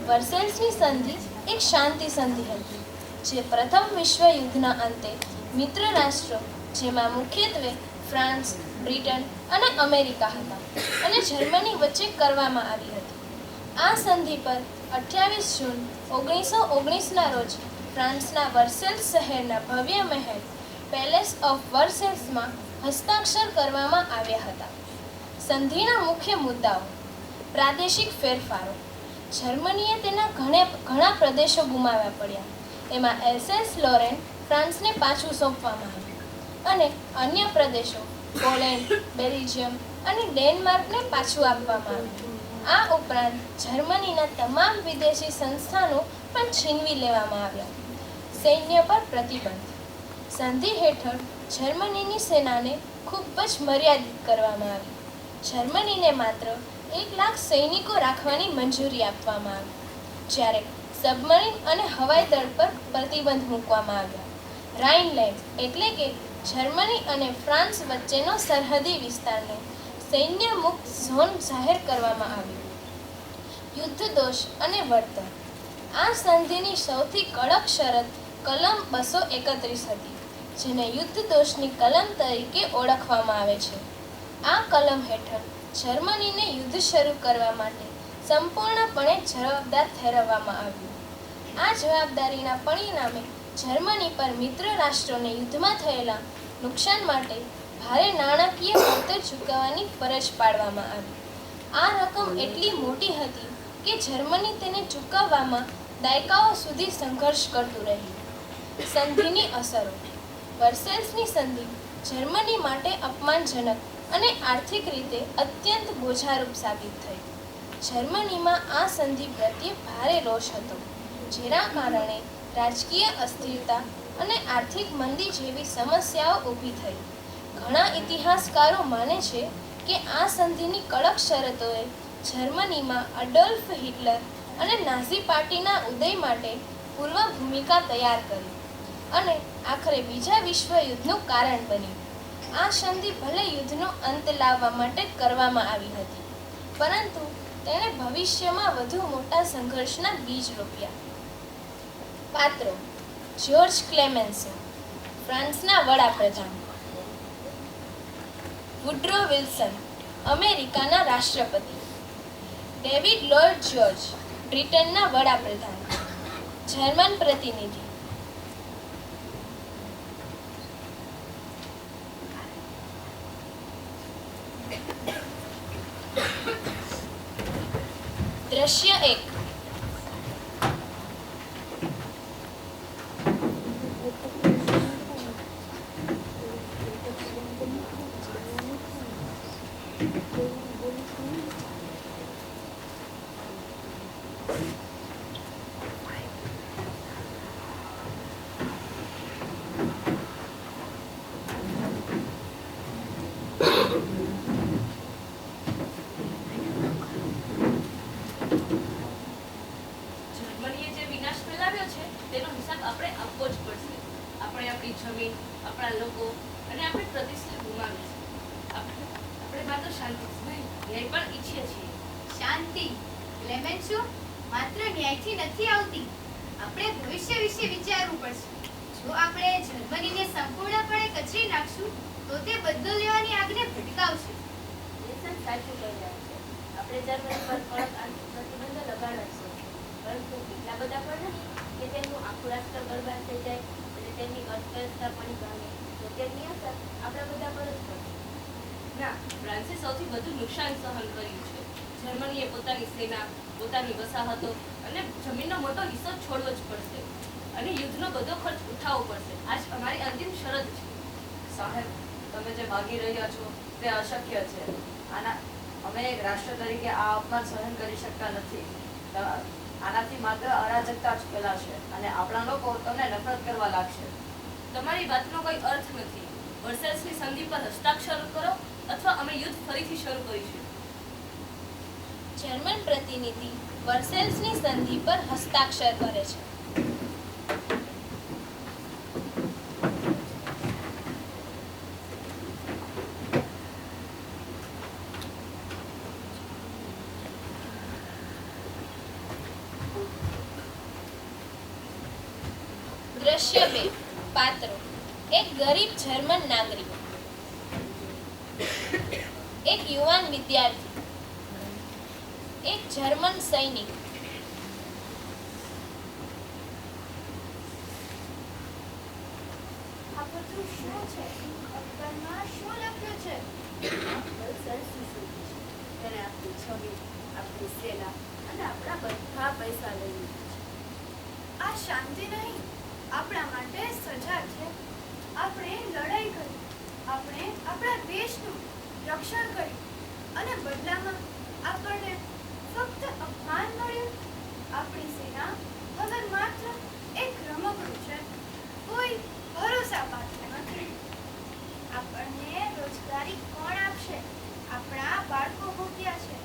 વર્સેલ્સની સંધિ એક શાંતિ સંધિ હતી, જે પ્રથમ વિશ્વયુદ્ધના અંતે મિત્ર રાષ્ટ્રો, જેમાં મુખ્યત્વે ફ્રાન્સ, બ્રિટન અને અમેરિકા હતા, અને જર્મની વચ્ચે કરવામાં આવી હતી. આ સંધિ પર 28 જૂન 1919ના રોજ ફ્રાન્સના વર્સેલ્સ શહેરના ભવ્ય મહેલ પેલેસ ઓફ વર્સેલ્સમાં હસ્તાક્ષર કરવામાં આવ્યા હતા. સંધિના મુખ્ય મુદ્દાઓ: પ્રાદેશિક ફેરફારો. જર્મનીએ તેના ઘણા પ્રદેશો ગુમાવ્યા પડ્યા. એમાં એલ્સેસ લોરેન ફ્રાન્સને પાછું સોંપવામાં આવ્યું અને અન્ય પ્રદેશો પોલેન્ડ, બેલ્જિયમ અને ડેનમાર્કને પાછું આપવામાં આવ્યું. આ ઉપરાંત જર્મનીના તમામ વિદેશી સંસ્થાનો પણ છીનવી લેવામાં આવ્યા. સૈન્ય પર પ્રતિબંધ. સંધિ હેઠળ જર્મનીની સેનાને ખૂબ જ મર્યાદિત કરવામાં આવી. જર્મનીને માત્ર 1,00,000 સૈનિકો રાખવાની મંજૂરી આપવામાં આવી, જ્યારે સબમરીન અને હવાઈ દળ પર પ્રતિબંધ મૂકવામાં આવ્યા. રાઇનલેન્ડ એટલે કે જર્મની અને ફ્રાન્સ વચ્ચેનો સરહદી વિસ્તારને સૈન્ય મુક્ત ઝોન જાહેર કરવામાં આવ્યો. યુદ્ધ દોષ અને વળતર. આ સંધિની સૌથી કડક શરત કલમ 231 હતી, જેને યુદ્ધ દોષની કલમ તરીકે ઓળખવામાં આવે છે. આ કલમ હેઠળ જર્મનીને યુદ્ધ શરૂ કરવા માટે સંપૂર્ણપણે જવાબદાર ઠેરવવામાં આવ્યું. આ જવાબદારીના પરિણામે જર્મની પર મિત્ર રાષ્ટ્રોને યુદ્ધમાં થયેલા નુકસાન માટે ભારે નાણાકીય વળતર ચૂકવવાની ફરજ પાડવામાં આવી. આ રકમ એટલી મોટી હતી કે જર્મની તેને ચૂકવવામાં દાયકાઓ સુધી સંઘર્ષ કરતું રહ્યું. સંધિની અસરો. વર્સેલ્સની સંધિ જર્મની માટે અપમાનજનક અને આર્થિક રીતે અત્યંત બોજારૂપ સાબિત થઈ. જર્મનીમાં આ સંધિ પ્રત્યે ભારે રોષ હતો, જેના કારણે રાજકીય અસ્થિરતા અને આર્થિક મંદી જેવી સમસ્યાઓ ઊભી થઈ. ઘણા ઇતિહાસકારો માને છે કે આ સંધિની કડક શરતોએ જર્મનીમાં અડોલ્ફ હિટલર અને નાઝી પાર્ટીના ઉદય માટે પૂર્વ ભૂમિકા તૈયાર કરી અને આખરે બીજા વિશ્વયુદ્ધનું કારણ બની. આ સંધિ ભલે યુદ્ધનો અંત લાવવા માટે કરવામાં આવી હતી, પરંતુ તેણે ભવિષ્યમાં વધુ મોટા સંઘર્ષના બીજ રોપ્યા. પાત્રો: જ્યોર્જ ક્લેમેન્સો, ફ્રાન્સના વડાપ્રધાન. વુડ્રો વિલ્સન, અમેરિકાના રાષ્ટ્રપતિ. ડેવિડ લોર્ડ જ્યોર્જ, બ્રિટનના વડાપ્રધાન. જર્મન પ્રતિનિધિ. દ્રશ્ય 1. જમીન, આપણા લોકો અને આપણી પ્રતિષ્ઠા ગુમાવી છે. આપણે માત્ર શાંતિ નહીં, ન્યાય પણ ઈચ્છીએ છીએ. શાંતિ ક્લેમેન્સો માત્ર ન્યાયથી નથી આવતી. આપણે ભવિષ્ય વિશે વિચારવું પડશે. જો આપણે જર્મનીને સંપૂર્ણપણે કચરી નાખશું તો તે બદલો લેવાની આગને ભટકાવશે. સાચું કહી રહ્યા છે. આપણે જર્મની પર કડક આર્થિક પ્રતિબંધો લગાડવા છે, પરંતુ એટલા બધા પણ નહીં કે તેમનું આખું રાષ્ટ્ર બરબાદ થઈ જાય અને તેમની અર્થવ્યવસ્થા પણ ભાંગે. તો તેમની અસર આપણા બધા પર જ પડશે. ના, ફ્રાન્સે સૌથી વધુ નુકસાન સહન કર્યું છે. જર્મનીએ પોતાની સેના, પોતાની વસાહતો અને જમીનનો મોટો હિસ્સો છોડવો જ પડશે અને યુદ્ધનો બધો ખર્ચ ઉઠાવવો પડશે. આજ અમારી અંતિમ શરત છે. સાહેબ, તમે જે માગી રહ્યા છો તે અશક્ય છે. અમે એક રાષ્ટ્ર તરીકે આ અપમાન સહન કરી શકતા નથી. આનાથી માત્ર અરાજકતા જ ફેલાશે અને આપણા લોકો તમને નફરત કરવા લાગશે. તમારી વાતનો કોઈ અર્થ નથી. વર્સેલ્સની સંધિ પર હસ્તાક્ષર કરો અથવા અમે યુદ્ધ ફરીથી શરૂ કરીશું. જર્મન પ્રતિનિધિ વર્સેલ્સની સંધિ પર હસ્તાક્ષર કરે છે. દ્રશ્ય 2 પાત્રો એક ગરીબ જર્મન નાગરિક, એક યુવાન વિદ્યાર્થી, એક જર્મન સૈનિક. આ બધું શું છે? અખબારમાં શું લખ્યું છે? તેને આપણી છબી, આપણી સેના અને આપણા બધા પૈસા લઈ લીધા છે. આ શાંતિ નહીં, આપણા માટે સજા છે. આપણે લડાઈ કરી, આપણે આપણા દેશનું રક્ષણ કર્યું અને બદલામાં આપણને ફક્ત અપમાન મળ્યું. આપણી સેના હવે માત્ર એક રમકડું છે, કોઈ ભરોસાપાત્ર નથી. આપણને રોજગારી કોણ આપશે? આપણા બાળકો મૂક્યા છે.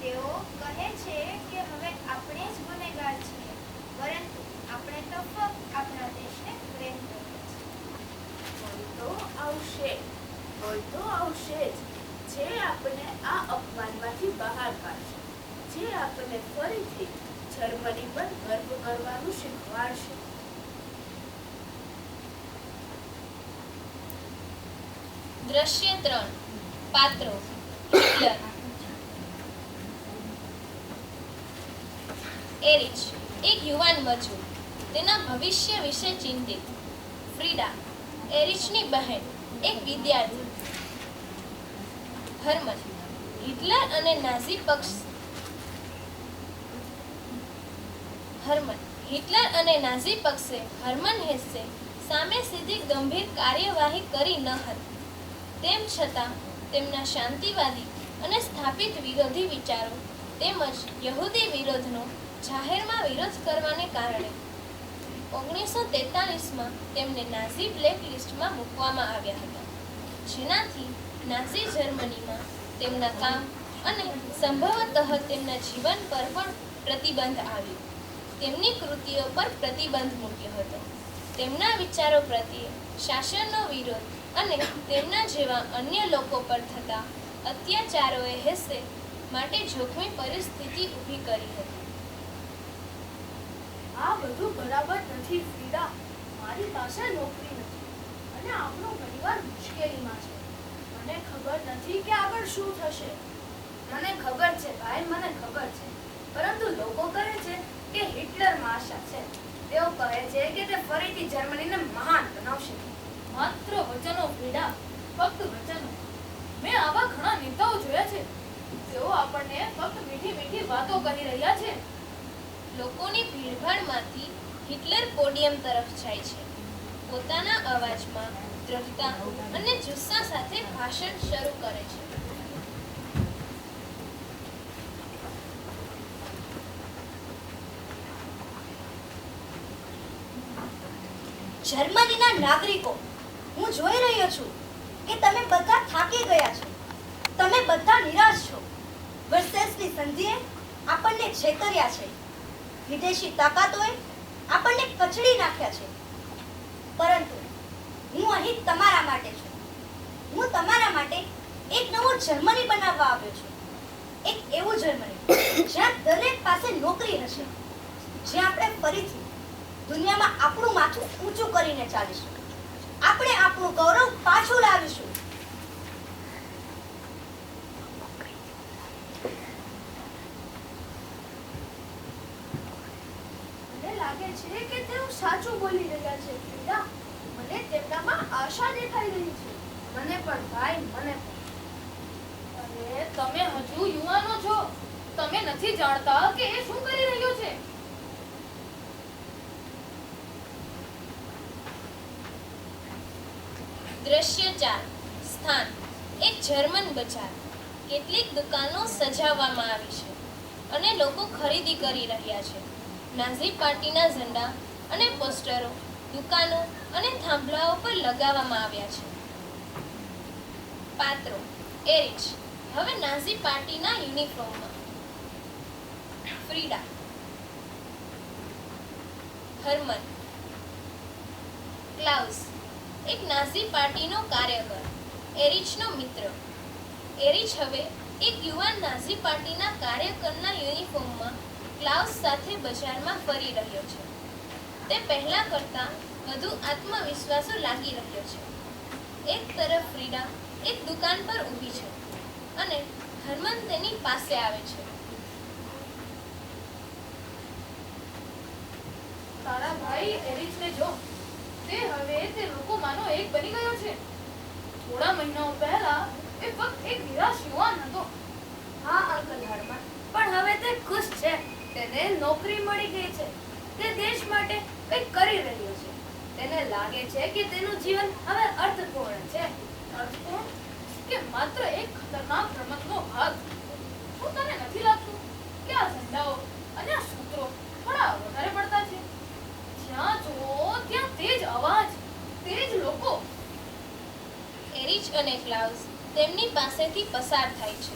તેઓ કહે છે કે હવે આપણે જ ગુનેગાર છીએ, પરંતુ આપણે તો ફક્ત આપણા દેશને પ્રેમ કરીએ છીએ. કોઈ તો આવશે જ, જે આપણને આ અપમાનમાંથી બહાર કાઢશે, જે આપણને ફરીથી જર્મની પર ગર્વ કરવાનું શીખવાડશે. દ્રશ્ય 3 પાત્રો હિટલર, એરિચ એક યુવાન મજૂર, તેના ભવિષ્ય વિશે ચિંતિત. ફ્રીડા એરિચની બહેન, એક વિદ્યાર્થી. હર્મન હિટલર અને નાઝી પક્ષે હર્મન હેસે સામે સીધી ગંભીર કાર્યવાહી કરી ન હતી. તેમ છતાં તેમના શાંતિવાદી અને સ્થાપિત વિરોધી વિચારો તેમજ યહૂદી વિરોધનો જાહેરમાં વિરોધ કરવાને કારણે 1943માં તેમને નાઝી બ્લેક લિસ્ટમાં મૂકવામાં આવ્યા હતા, જેનાથી નાઝી જર્મનીમાં તેમના કામ અને સંભવતઃ તેમના જીવન પર પણ પ્રતિબંધ આવ્યો. તેમની કૃતિઓ પર પ્રતિબંધ મૂક્યો હતો. તેમના વિચારો પ્રત્યે શાસનનો વિરોધ અને તેમના જેવા અન્ય લોકો પર થતા અત્યાચારોએ હેસે માટે જોખમી પરિસ્થિતિ ઊભી કરી હતી. આ બધું બરાબર નથી ફ્રીડા. મારી પાસે નોકરી નથી અને આપણો પરિવાર મુશ્કેલીમાં છે. મને ખબર નથી કે આગળ શું થશે. મને ખબર છે ભાઈ, મને ખબર છે, પરંતુ લોકો કહે છે કે હિટલરમાં આશા છે. તેઓ કહે છે કે તે ફરીથી જર્મનીને મહાન બનાવશે. માત્ર વચનો ફ્રીડા, ફક્ત વચનો. મેં આવા ઘણા નેતાઓ જોયા છે. તેઓ આપણને ફક્ત મીઠી મીઠી વાતો કરી રહ્યા છે. લોકોની ભીડભાડમાંથી હિટલર પોડિયમ તરફ જાય છે. પોતાના અવાજમાં દ્રઢતા અને જુસ્સા સાથે ભાષણ શરૂ કરે છે. જર્મનીના નાગરિકો, હું જોઈ રહ્યો છું કે તમે બધા થાકી ગયા છો. તમે બધા નિરાશ છો. વર્સેલ્સની સંધિએ આપણને છેતર્યા છે. વિદેશી તાકાતોએ આપણને કચડી નાખ્યા છે. પરંતુ હું અહીં તમારા માટે છું. હું તમારા માટે એક નવો જર્મની બનાવવા આવ્યો છું. એક એવું જર્મની જ્યાં દરેક પાસે નોકરી હશે, જ્યાં આપણે ફરીથી દુનિયામાં આપણું માથું ઊંચું કરીને ચાલીશું. આપણે આપણું ગૌરવ પાછું લાવીશું. મને લાગે છે કે તેઓ સાચું બોલી રહ્યા છે ફ્રીડા. મને તેમનામાં આશા દેખાઈ રહી છે. મને પણ ભાઈ, મને પણ. અરે તમે હજુ યુવાનો છો. તમે નથી જાણતા કે એ શું કરી રહ્યો છે. દ્રશ્ય 4 સ્થાન એક જર્મન બજાર. કેટલીક દુકાનો સજાવવામાં આવી છે અને લોકો ખરીદી કરી રહ્યા છે. નાઝી પાર્ટીના ઝંડા અને પોસ્ટરો દુકાનો અને થાંભલાઓ પર લગાવવામાં આવ્યા છે. પાત્રો એરિચ હવે નાઝી પાર્ટીના યુનિફોર્મમાં. ફ્રીડા હર્મન ક્લાઉસ એક નાઝી પાર્ટીનો કાર્યકર, એરિચનો મિત્ર. એરિચ હવે એક યુવાન નાઝી પાર્ટીના કાર્યકરના યુનિફોર્મમાં ક્લાઉસ સાથે બજારમાં ફરી રહ્યો છે. તે પહેલા કરતાં વધુ આત્મવિશ્વાસુ લાગી રહ્યો છે. એક તરફ ફ્રીડા એક દુકાન પર ઊભી છે અને હરમન તેની પાસે આવે છે. તારા ભાઈ એરિચને જો, તે હવે તે લોકોમાંનો એક બની ગયો છે. થોડા મહિનાઓ પહેલા એ ફક્ત એક નિરાશ યુવાન હતો. હા અંકલ હરમન, પણ હવે તે ખુશ છે. તેને નોકરી મળી ગઈ છે. તે દેશ માટે કંઈક કરી રહ્યો છે. તેને લાગે છે કે તેનું જીવન હવે અર્થપૂર્ણ છે. અર્થપૂર્ણ કે માત્ર એક ખતરનાક રમતનો ભાગ? શું તને નથી લાગતું કે આ ઝંડાઓ અને આ સૂત્રો થોડા વધારે પડતા છે? જ્યાં જુઓ ત્યાં તે જ અવાજ, તે જ લોકો. એરિચ અને ક્લાઉસ તેમની પાસેથી પસાર થાય છે.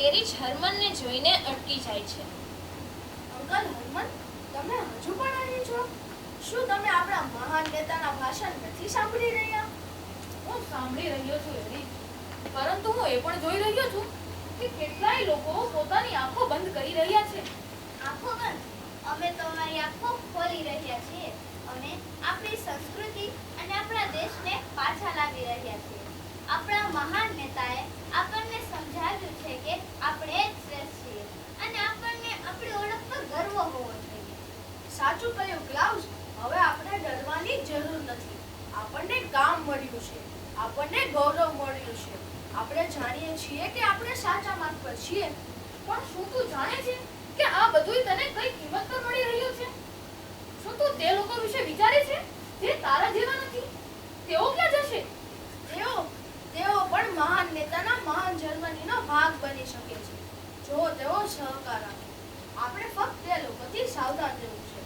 એરિચ હરમનને જોઈને અટકી જાય છે. અંકલ હરમન, તમે હજુ પણ અહીં છો? શું તમે આપણા મહાન નેતાના ભાષણ નથી સાંભળી રહ્યા? હું સાંભળી રહ્યો છું એરિચ, પરંતુ હું એ પણ જોઈ રહ્યો છું કે કેટલાય લોકો પોતાની આંખો બંધ કરી રહ્યા છે. આંખો બંધ? અમે તો અમારી આંખો ખોલી રહ્યા છીએ. અમે આપણી સંસ્કૃતિ અને આપણા દેશને પાછા લાવી રહ્યા છીએ. આપણા મહાન નેતાએ આપણને સમજાવ્યું છે કે આપણે જ શ્રેષ્ઠ છીએ અને આપણને આપણી ઓળખ પર ગર્વ હોવો જોઈએ. સાચું કહ્યું ક્લાઉસ. હવે આપણે ડરવાની જરૂર નથી. આપણને કામ મળ્યું છે. આપણને ગૌરવ મળ્યું છે. આપણે જાણીએ છીએ કે આપણે સાચા માર્ગ પર છીએ. પણ શું તું જાણે છે કે આ બધુંય તને કઈ કિંમત પર મળી રહ્યું છે? શું તું તે લોકો વિશે વિચારે છે જે તારા જેવા નથી? તેઓ ક્યાં જશે? તેઓ પણ મહાન નેતાના મહાન જર્મનીનો ભાગ બની શકે છે જો તેઓ સહકાર આપે. આપણે ફક્ત તે લોકોથી સાવધાન રહેવું છે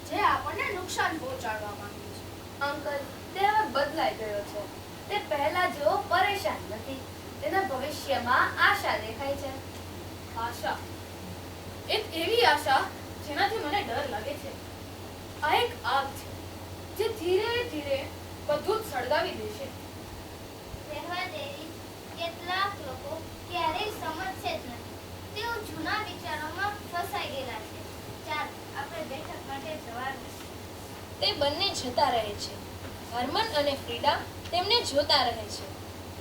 જે આપણને નુકસાન પહોંચાડવા માંગે છે. અંકલ, તે હવે બદલાઈ ગયો છે. તે પહેલા જેવો પરેશાન નથી. તેના ભવિષ્યમાં આશા દેખાય છે. આશા, એક એવી આશા જેનાથી મને ડર લાગે છે. આ એક આગ છે જે ધીરે ધીરે બધું જ સળગાવી દેશે. રહેવા દેવી, કેટલાક લોકો ક્યારેય સમજશે જ નથી. તેઓ જૂના વિચારોમાં ફસાઈ ગયેલા છે. ચાલ, આપણે બેઠક માટે જવાનું છે. તે બંને જતા રહે છે. હરમન અને ફ્રીડા તેમને જોતા રહે છે.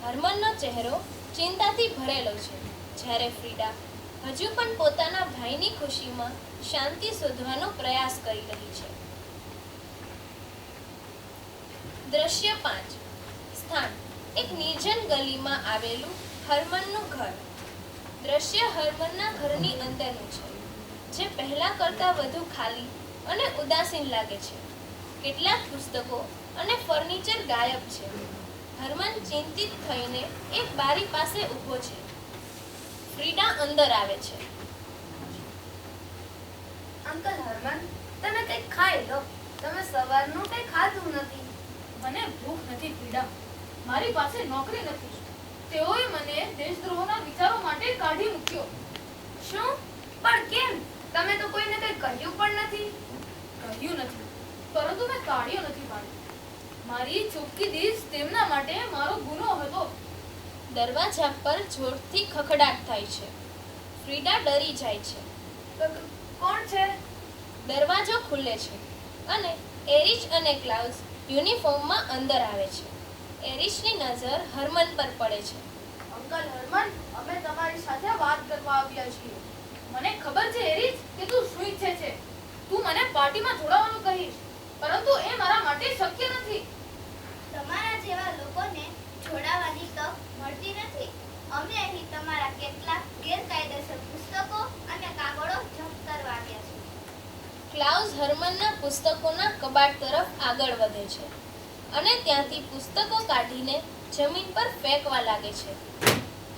હરમનનો ચહેરો ચિંતાથી ભરેલો છે, જ્યારે ફ્રીડા હજુ પણ પોતાના ભાઈની ખુશીમાં શાંતિ શોધવાનો પ્રયાસ કરી રહી છે. દ્રશ્ય 5. સ્થાન: એક નિર્જન ગલીમાં આવેલું હરમનનું ઘર. દ્રશ્ય હરમનના ઘરની અંદરનું છે, જે પહેલા કરતાં વધુ ખાલી અને ઉદાસીન લાગે છે. કેટલાક પુસ્તકો અને ફર્નિચર ગાયબ છે. હરમન ચિંતિત થઈને એક બારી પાસે ઊભો છે. ફ્રીડા અંદર આવે છે. અંકલ હરમન, તમે કંઈક ખાઈ લો. તમે સવારનું કંઈ ખાધું નથી. મને ભૂખ નથી ફ્રીડા. મારી પાસે નોકરી નથી. તેઓએ મને દેશદ્રોહના વિચારો માટે કાઢી મૂક્યો. શું? પણ કેમ? તમે તો કોઈને કંઈ કહ્યું પણ નથી. કહ્યું નથી, પરંતુ મેં તાળીઓ નથી પાડી. મારી ચૂપકી દીશ તેમના માટે મારો ગુનો હતો. દરવાજા પર જોરથી ખખડાટ થાય છે. ફ્રીડા ડરી જાય છે. કોણ છે? દરવાજો ખુલે છે અને એરિચ અને ક્લાઉસ યુનિફોર્મમાં અંદર આવે છે. એરિચની નજર હરમન પર પડે છે. અંકલ હરમન, અમે તમારી સાથે વાત કરવા આવ્યા છીએ. મને ખબર છે એરિચ કે તું શું ઈચ્છે છે. તું મને પાર્ટીમાં જોડાવાનું કહીશ, પરંતુ એ મારા માટે શક્ય નથી. તમારા જેવા લોકોને જોડાવાની તક મળતી નથી. અમે અહીં તમારા કેટલાક ગેરકાયદેસર પુસ્તકો અને કાગળો જપ્ત કરવા આવ્યા છીએ. ક્લાઉસ હરમનના પુસ્તકોના કબાટ તરફ આગળ વધે છે અને ત્યાંથી પુસ્તકો કાઢીને જમીન પર ફેંકવા લાગે છે.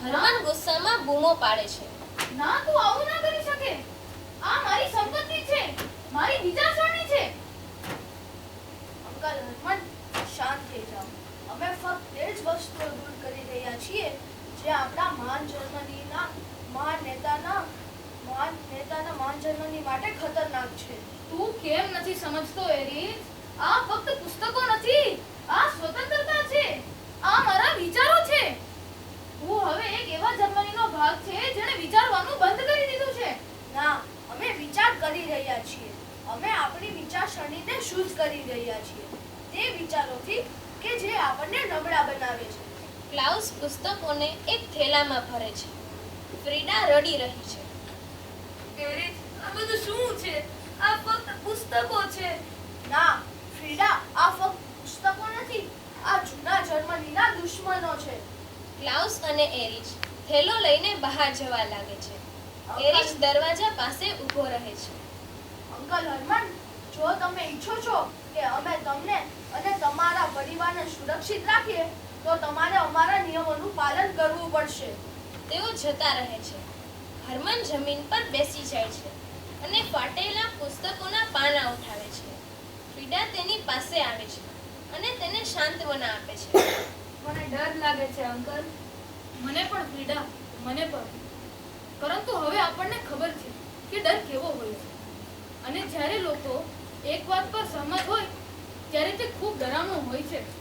હરમન ગુસ્સામાં બૂમો પાડે છે. ના, તું આવું ના કરી શકે. આ મારી સંપત્તિ છે, મારી વિચારસરણી છે. અંકલ હરમન, શાંત થઈ જાઓ. અમે ફક્ત તે જ વસ્તુઓ દૂર કરી રહ્યા છીએ જે આપણા મહાન જર્મની માટે ખતરનાક છે. તું કેમ નથી સમજતો એરિચ? આ ફક્ત પુસ્તકો નથી, આ સ્વતંત્રતા છે. આ મારા વિચારો છે. હું હવે એક એવા જર્મનીનો ભાગ છે જેણે વિચારવાનું બંધ કરી દીધું છે. ના, અમે વિચાર કરી રહ્યા છીએ. અમે આપણી વિચારસરણીને શુદ્ધ કરી રહ્યા છીએ. તે વિચારોથી કે જે આપણને નબળા બનાવે છે. ક્લાઉસ પુસ્તકોને એક થેલામાં ભરે છે. ફ્રીડા રડી રહી છે. એરિચ, આ બધું શું છે? આ ફક્ત પુસ્તકો છે. ના ફ્રીડા, આ ફક્ત પુસ્તકો નથી, આ જૂના જર્મનીના દુશ્મનો છે. ક્લાઉસ અને એરિચ થેલો લઈને બહાર જવા લાગે છે. એરિચ દરવાજા પાસે ઊભો રહે છે. અંકલ હરમન, જો તમે ઈચ્છો છો કે અમે તમને અને તમારા પરિવારને સુરક્ષિત રાખીએ તો તમારે અમારા નિયમોનું પાલન કરવું પડશે. તેઓ જતા રહે છે. હરમન જમીન પર બેસી જાય છે અને ફાટેલા પુસ્તકોના પાના ઉઠાવે છે. ફ્રીડા તેની પાસે આવે છે અને તેને સાંત્વના આપે છે. મને ડર લાગે છે અંકલ. મને પણ ફ્રીડા, મને પણ. પરંતુ હવે આપણને ખબર છે કે ડર કેવો હોય છે. અને જ્યારે લોકો એક વાત પર સહમત હોય ત્યારે તે ખૂબ ડરાવનું હોય છે.